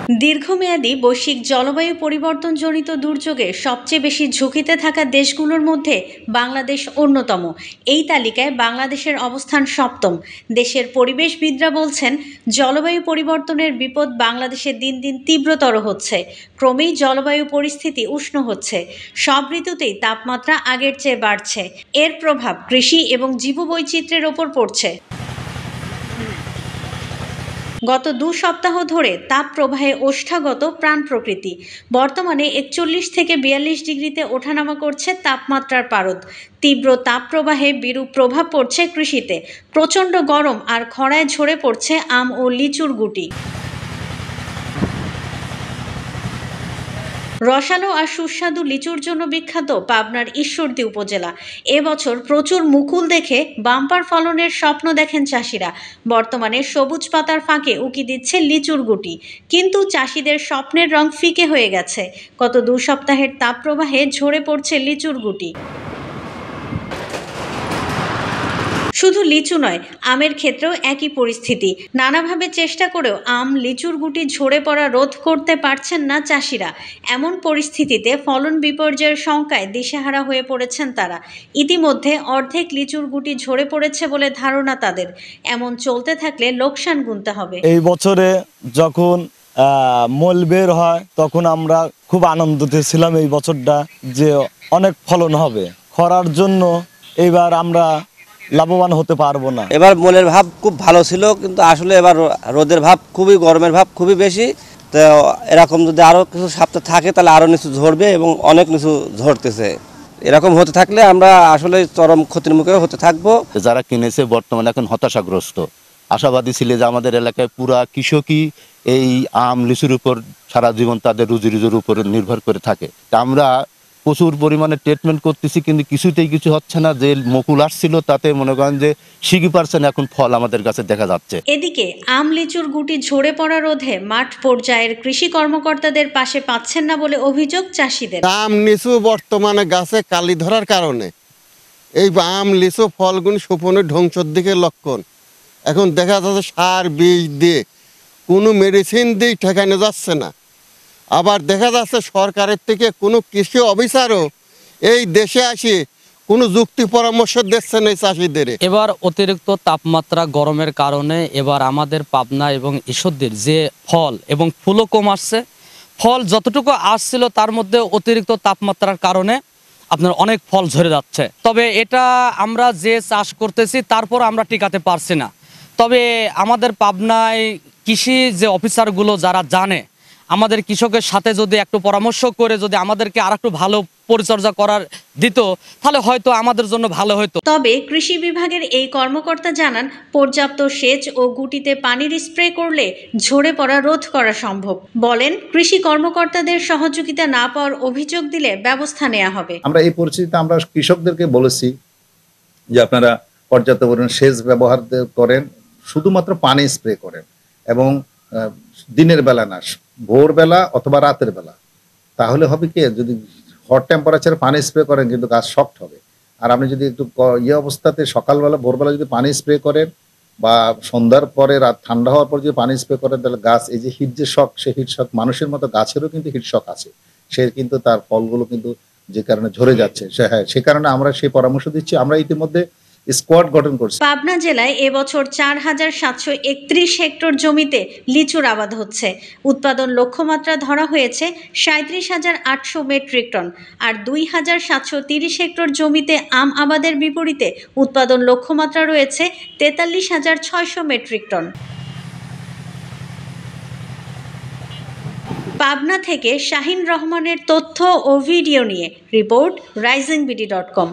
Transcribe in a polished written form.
দীর্ঘমেয়াদী বৈশ্বিক জলবায়ু পরিবর্তনজনিত দুর্যোগে সবচেয়ে বেশি ঝুঁকিতে থাকা দেশগুলোর মধ্যে বাংলাদেশ অন্যতম। এই তালিকায় বাংলাদেশের অবস্থান সপ্তম। দেশের পরিবেশবিদরা বলছেন, জলবায়ু পরিবর্তনের বিপদ বাংলাদেশে দিন দিন তীব্রতর হচ্ছে। ক্রমেই জলবায়ু পরিস্থিতি উষ্ণ হচ্ছে। সব ঋতুতেই তাপমাত্রা আগের চেয়ে বাড়ছে। এর প্রভাব কৃষি এবং জীববৈচিত্র্যের ওপর পড়ছে। গত ২ সপ্তাহ ধরে তাপ প্রবাহে ওষ্ঠাগত প্রাণ প্রকৃতি। বর্তমানে ৪১ থেকে ৪২ ডিগ্রিতে ওঠানামা করছে তাপমাত্রার পারদ। তীব্র তাপ প্রবাহে বিরূপ প্রভাব পড়ছে কৃষিতে। প্রচণ্ড গরম আর খরায় ঝরে পড়ছে আম ও লিচুর গুটি। রসালো আর সুস্বাদু লিচুর জন্য বিখ্যাত পাবনার ঈশ্বরদী উপজেলা। এবছর প্রচুর মুকুল দেখে বাম্পার ফলনের স্বপ্ন দেখেন চাষিরা। বর্তমানে সবুজ পাতার ফাঁকে উকি দিচ্ছে লিচুর গুটি, কিন্তু চাষিদের স্বপ্নের রং ফিকে হয়ে গেছে। গত ২ সপ্তাহের তাপপ্রবাহে ঝরে পড়ছে লিচুর গুটি। শুধু লিচু নয়, আমের ক্ষেত্রেও একই পরিস্থিতি। নানাভাবে চেষ্টা করেও আম, লিচুর গুটি ঝরে পড়া রোধ করতে পারছেন না চাষিরা। এমন পরিস্থিতিতে ফলন বিপর্যয়ের শঙ্কায় দিশেহারা হয়ে পড়েছেন তারা। ইতিমধ্যে অর্ধেক লিচুর গুটি ঝরে পড়েছে বলে ধারণা তাদের। এমন চলতে থাকলে লোকসান গুনতে হবে। এই বছরে যখন মল বের হয় তখন আমরা খুব আনন্দিত ছিলাম এই বছরটা যে অনেক ফলন হবে। খরার জন্য এবার আমরা লাভবান হতে পারবো না। এবার মলের ভাব খুব ভালো ছিল, কিন্তু আসলে এবার রোদের ভাব খুবই, গরমের ভাব খুবই বেশি। তো এরকম যদি আরও কিছু সপ্তাহ থাকে তাহলে আরও নিচু ঝরবে এবং অনেক নিচু ঝরতেছে। এরকম হতে থাকলে আমরা আসলে চরম ক্ষতির মুখে হতে থাকবো। যারা কিনেছে বর্তমানে এখন হতাশাগ্রস্ত। আশাবাদী ছিল যে আমাদের এলাকায় পুরা কৃষকই এই আম লিচুর উপর সারা জীবন তাদের রুজির উপর নির্ভর করে থাকে। আমরা প্রচুর পরিমাণে ট্রিটমেন্ট করতেছি, কিন্তু কিছুতেই কিছু হচ্ছে না। যে মুকুল আসছিল তাতে মনে করেন যে 60% এখন ফল আমাদের কাছে দেখা যাচ্ছে। এদিকে আম লিচুর গুটি ঝরে পড়া রোধে মাঠ পর্যায়ের কৃষি কর্মকর্তাদের পাশে পাচ্ছেন না বলে অভিযোগ চাষিদের। আম লিচু বর্তমানে গাছে কালি ধরার কারণে এই আম লিচু ফলগুলি শোপনের ধ্বংসের দিকে লক্ষণ। এখন দেখা যাচ্ছে সার বীজ দিয়ে কোনো মেডিসিন দিয়ে ঠেকানো যাচ্ছে না। আবার দেখা যাচ্ছে সরকারের থেকে কোনো কৃষি অফিসারও এই দেশে আসে কোনো যুক্তি পরামর্শ দিচ্ছে না চাষিদের। এবার অতিরিক্ত তাপমাত্রা গরমের কারণে এবার আমাদের পাবনা এবং ঈশ্বরদীর যে ফল এবং ফুলও কম আসছে। ফল যতটুকু আসছিল তার মধ্যে অতিরিক্ত তাপমাত্রার কারণে আপনার অনেক ফল ঝরে যাচ্ছে। তবে এটা আমরা যে চাষ করতেছি তারপর আমরা টিকাতে পারছি না। তবে আমাদের পাবনায় কৃষি যে অফিসারগুলো যারা জানে, আমাদের কৃষকের সাথে যদি একটু পরামর্শ করে যদি আমাদেরকে আর একটু ভালো পরিচর্যা করার দিত তাহলে হয়তো আমাদের জন্য ভালো হতো। তবে কৃষি বিভাগের এই কর্মকর্তা জানান, পর্যাপ্ত সেচ ও গুটিতে পানির স্প্রে করলে ঝরে পড়া রোধ করা সম্ভব। বলেন, কৃষি কর্মকর্তাদের সহযোগিতা না পাওয়ার অভিযোগ দিলে ব্যবস্থা নেওয়া হবে। আমরা এই পরিস্থিতিতে আমরা কৃষকদেরকে বলেছি যে আপনারা পর্যাপ্ত পরিমাণ সেচ ব্যবহার করেন, শুধুমাত্র পানি স্প্রে করেন এবং দিনের বেলা না, ভোরবেলা অথবা রাতের বেলা। তাহলে হবে কি, যদি হট টেম্পারেচারে পানি স্প্রে করেন কিন্তু গাছ শক্ট হবে। আর আপনি যদি একটু অবস্থাতে সকালবেলা ভোরবেলা যদি পানি স্প্রে করেন বা সন্ধ্যার পরে রাত ঠান্ডা হওয়ার পর যদি পানি স্প্রে করেন, তাহলে গাছ এই যে হিট যে শক, সেই হিট শক মানুষের মতো গাছেরও কিন্তু হিট শক আছে। সে কিন্তু তার ফলগুলো কিন্তু যে কারণে ঝরে যাচ্ছে, সে কারণে আমরা সেই পরামর্শ দিচ্ছি। আমরা ইতিমধ্যে স্কোয়াড গঠন করছি। পাবনা জেলায় এবছর ৪,৭৩১ হেক্টর জমিতে লিচুর আবাদ হচ্ছে। উৎপাদন লক্ষ্যমাত্রা ধরা হয়েছে ৩৭,৮০০ মেট্রিক টন। আর ২,৭৩০ হেক্টর জমিতে আম আবাদের বিপরীতে উৎপাদন লক্ষ্যমাত্রা রয়েছে ৪৩,৬০০ মেট্রিক টন। পাবনা থেকে শাহিন রহমানের তথ্য ও ভিডিও নিয়ে রিপোর্ট risingBD.com।